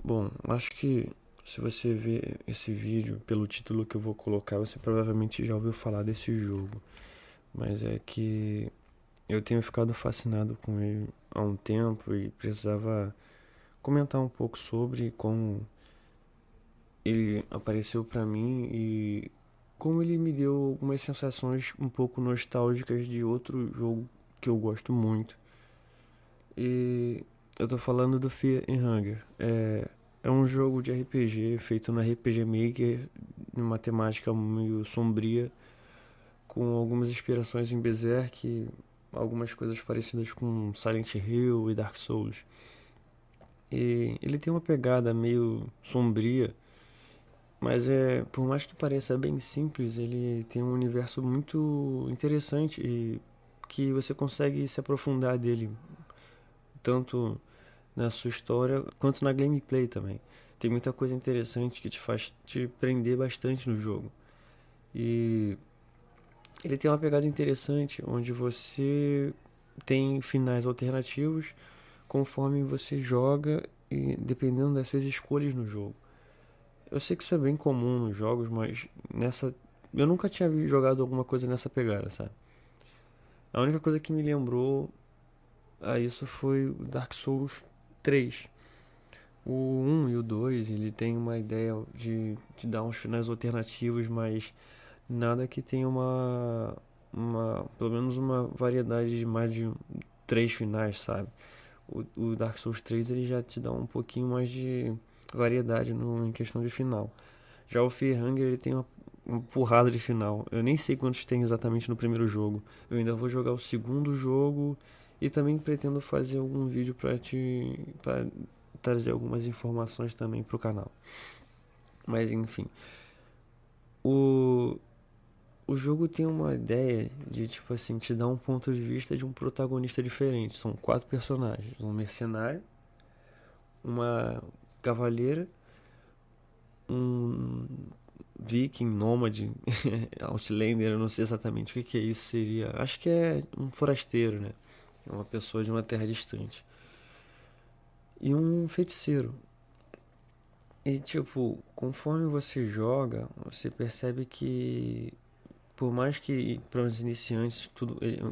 Bom, acho que se você ver esse vídeo pelo título que eu vou colocar, você provavelmente já ouviu falar desse jogo. Mas é que eu tenho ficado fascinado com ele há um tempo e precisava comentar um pouco sobre como ele apareceu pra mim e como ele me deu algumas sensações um pouco nostálgicas de outro jogo que eu gosto muito. E eu tô falando do Fear and Hunger. É um jogo de RPG feito no RPG Maker, numa temática meio sombria, com algumas inspirações em Berserk, algumas coisas parecidas com Silent Hill e Dark Souls. E ele tem uma pegada meio sombria, mas por mais que pareça bem simples, ele tem um universo muito interessante e que você consegue se aprofundar dele, tanto na sua história quanto na gameplay também. Tem muita coisa interessante que te faz te prender bastante no jogo. E ele tem uma pegada interessante onde você tem finais alternativos conforme você joga e dependendo das suas escolhas no jogo. Eu sei que isso é bem comum nos jogos, mas nessa eu nunca tinha jogado alguma coisa nessa pegada, sabe? A única coisa que me lembrou a isso foi o Dark Souls 3. O um e o 2 ele tem uma ideia de te dar uns finais alternativos, mas nada que tenha pelo menos uma variedade de mais de três finais, sabe? O Dark Souls 3 ele já te dá um pouquinho mais de variedade no, em questão de final. Já o Fearhanger ele tem uma porrada de final. Eu nem sei quantos tem exatamente no primeiro jogo. Eu ainda vou jogar o segundo jogo e também pretendo fazer algum vídeo para trazer algumas informações também pro canal. Mas enfim, o o jogo tem uma ideia de, tipo assim, te dar um ponto de vista de um protagonista diferente. São quatro personagens: um mercenário, uma cavaleira, um viking, nômade, outlander, eu não sei exatamente o que, que é isso seria. Acho que é um forasteiro, né? É uma pessoa de uma terra distante. E um feiticeiro. E, tipo, conforme você joga, você percebe que por mais que para os iniciantes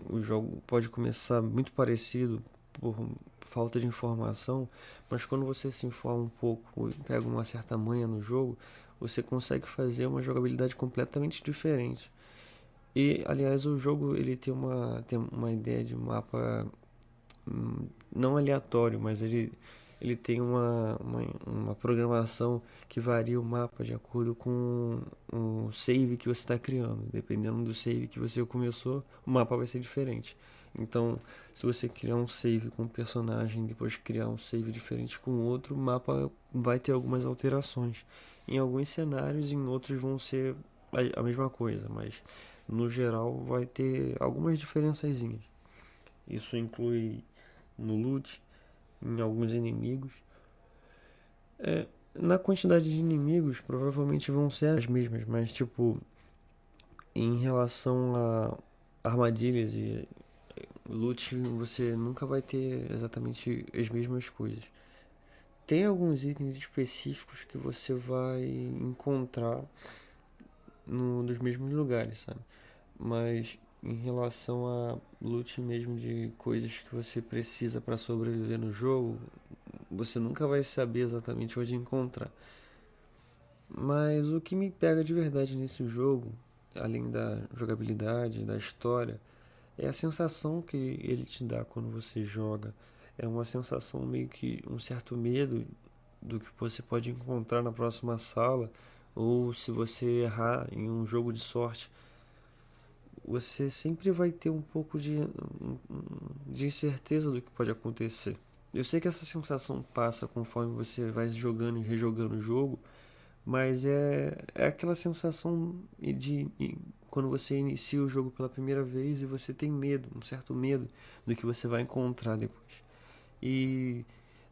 o jogo pode começar muito parecido por falta de informação, mas quando você se informa um pouco e pega uma certa manha no jogo, você consegue fazer uma jogabilidade completamente diferente. E aliás, o jogo ele tem uma ideia de mapa não aleatório, mas ele tem uma programação que varia o mapa de acordo com o save que você está criando. Dependendo do save que você começou, o mapa vai ser diferente. Então, se você criar um save com um personagem, depois criar um save diferente com outro, o mapa vai ter algumas alterações. Em alguns cenários, em outros vão ser a mesma coisa, mas no geral vai ter algumas diferençazinhas. Isso inclui no loot, em alguns inimigos. É, na quantidade de inimigos, provavelmente vão ser as mesmas, mas tipo, em relação a armadilhas e loot, você nunca vai ter exatamente as mesmas coisas. Tem alguns itens específicos que você vai encontrar nos mesmos lugares, sabe? Mas em relação a loot mesmo de coisas que você precisa para sobreviver no jogo, você nunca vai saber exatamente onde encontrar. Mas o que me pega de verdade nesse jogo, além da jogabilidade, da história, é a sensação que ele te dá quando você joga. É uma sensação meio que um certo medo do que você pode encontrar na próxima sala, ou se você errar em um jogo de sorte, você sempre vai ter um pouco de incerteza do que pode acontecer. Eu sei que essa sensação passa conforme você vai jogando e rejogando o jogo, mas é aquela sensação quando você inicia o jogo pela primeira vez e você tem medo, um certo medo do que você vai encontrar depois. E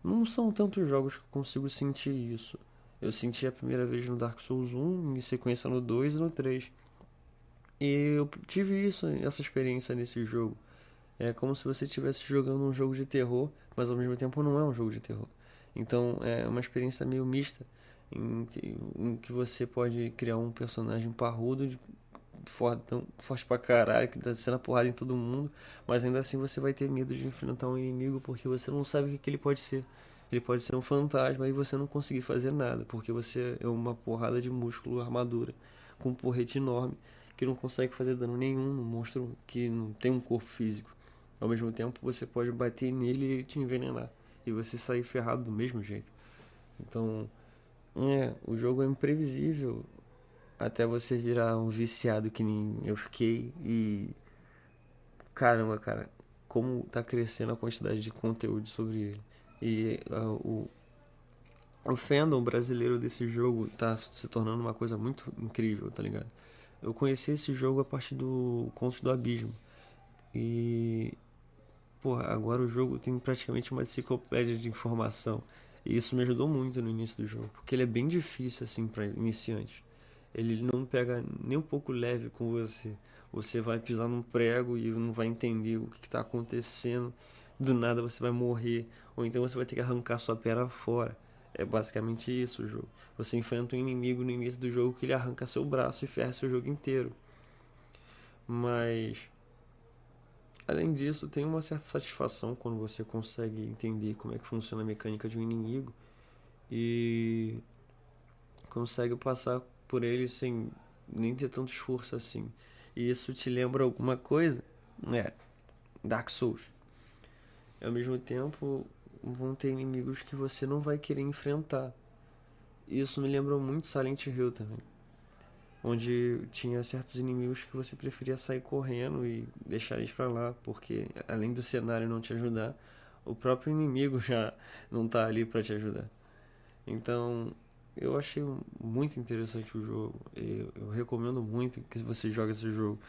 não são tantos jogos que eu consigo sentir isso. Eu senti a primeira vez no Dark Souls 1, em sequência no 2 e no 3. E eu tive essa experiência nesse jogo. É como se você estivesse jogando um jogo de terror, mas ao mesmo tempo não é um jogo de terror. Então é uma experiência meio mista, em que você pode criar um personagem parrudo, forte pra caralho, que tá sendo a porrada em todo mundo, mas ainda assim você vai ter medo de enfrentar um inimigo porque você não sabe o que ele pode ser. Ele pode ser um fantasma e você não conseguir fazer nada, porque você é uma porrada de músculo, armadura, com um porrete enorme, que não consegue fazer dano nenhum no monstro que não tem um corpo físico. Ao mesmo tempo, você pode bater nele e ele te envenenar, e você sair ferrado do mesmo jeito. Então, o jogo é imprevisível até você virar um viciado que nem eu fiquei. E caramba, cara, como tá crescendo a quantidade de conteúdo sobre ele. E o fandom brasileiro desse jogo tá se tornando uma coisa muito incrível, tá ligado? Eu conheci esse jogo a partir do Contos do Abismo. E, porra, agora o jogo tem praticamente uma enciclopédia de informação. E isso me ajudou muito no início do jogo, porque ele é bem difícil assim para iniciantes. Ele não pega nem um pouco leve com você. Você vai pisar num prego e não vai entender o que está acontecendo. Do nada você vai morrer, ou então você vai ter que arrancar sua perna fora. É basicamente isso o jogo. Você enfrenta um inimigo no início do jogo que ele arranca seu braço e ferra seu jogo inteiro. Mas além disso, tem uma certa satisfação quando você consegue entender como é que funciona a mecânica de um inimigo e consegue passar por ele sem nem ter tanto esforço assim. E isso te lembra alguma coisa? É, Dark Souls. Ao mesmo tempo, vão ter inimigos que você não vai querer enfrentar. Isso me lembrou muito Silent Hill também, onde tinha certos inimigos que você preferia sair correndo e deixar eles pra lá, porque além do cenário não te ajudar, o próprio inimigo já não tá ali pra te ajudar. Então, eu achei muito interessante o jogo. Eu recomendo muito que você jogue esse jogo.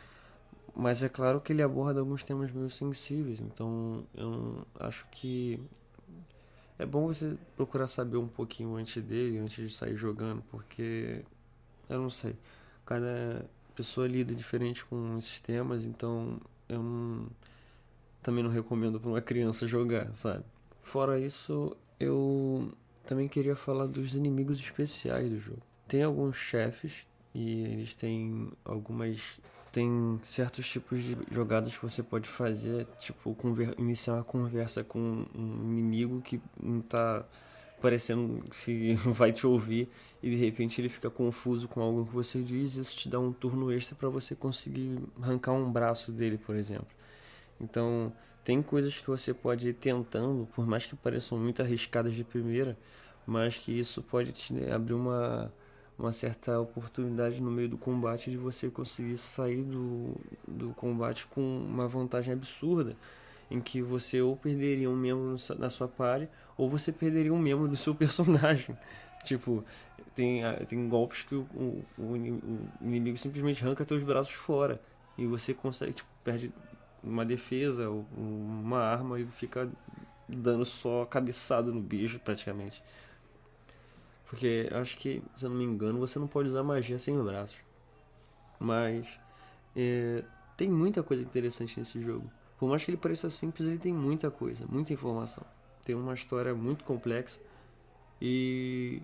Mas é claro que ele aborda alguns temas meio sensíveis, então eu acho que é bom você procurar saber um pouquinho antes dele, antes de sair jogando, porque eu não sei, cada pessoa lida diferente com esses temas, então eu não, também não recomendo para uma criança jogar, sabe? Fora isso, eu também queria falar dos inimigos especiais do jogo. Tem alguns chefes e eles têm algumas. Tem certos tipos de jogadas que você pode fazer, tipo iniciar uma conversa com um inimigo que não tá parecendo que vai te ouvir e de repente ele fica confuso com algo que você diz e isso te dá um turno extra para você conseguir arrancar um braço dele, por exemplo. Então, tem coisas que você pode ir tentando, por mais que pareçam muito arriscadas de primeira, mas que isso pode te abrir uma certa oportunidade no meio do combate de você conseguir sair do combate com uma vantagem absurda, em que você ou perderia um membro na sua party, ou você perderia um membro do seu personagem. Tipo, tem golpes que o inimigo simplesmente arranca teus braços fora, e você consegue, tipo, perde uma defesa ou uma arma e fica dando só cabeçada no bicho praticamente. Porque acho que, se eu não me engano, você não pode usar magia sem braços. Mas é, tem muita coisa interessante nesse jogo. Por mais que ele pareça simples, ele tem muita coisa, muita informação. Tem uma história muito complexa e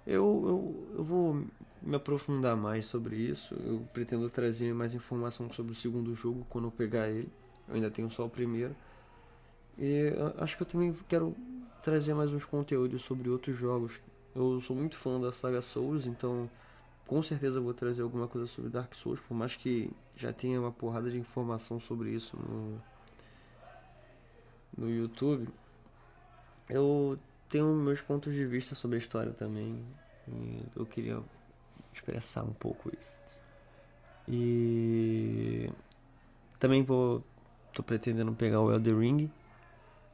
eu vou me aprofundar mais sobre isso. Eu pretendo trazer mais informação sobre o segundo jogo quando eu pegar ele. Eu ainda tenho só o primeiro. E acho que eu também quero trazer mais uns conteúdos sobre outros jogos. Eu sou muito fã da saga Souls, então com certeza eu vou trazer alguma coisa sobre Dark Souls, por mais que já tenha uma porrada de informação sobre isso no YouTube. Eu tenho meus pontos de vista sobre a história também. E eu queria expressar um pouco isso. E também tô pretendendo pegar o Elden Ring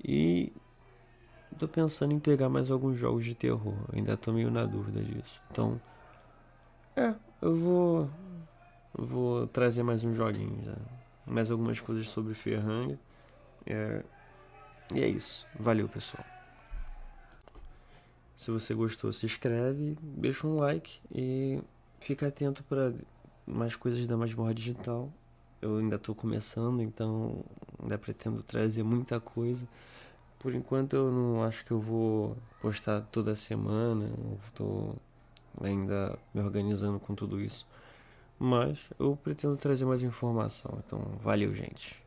e tô pensando em pegar mais alguns jogos de terror. Ainda tô meio na dúvida disso. Então, eu vou trazer mais uns joguinhos, né? Mais algumas coisas sobre Ferranga. É, e é isso. Valeu, pessoal. Se você gostou, se inscreve, deixa um like e fica atento para mais coisas da Masmorra Digital. Eu ainda estou começando, então ainda pretendo trazer muita coisa. Por enquanto eu não acho que eu vou postar toda semana, eu tô ainda me organizando com tudo isso. Mas eu pretendo trazer mais informação, então valeu, gente.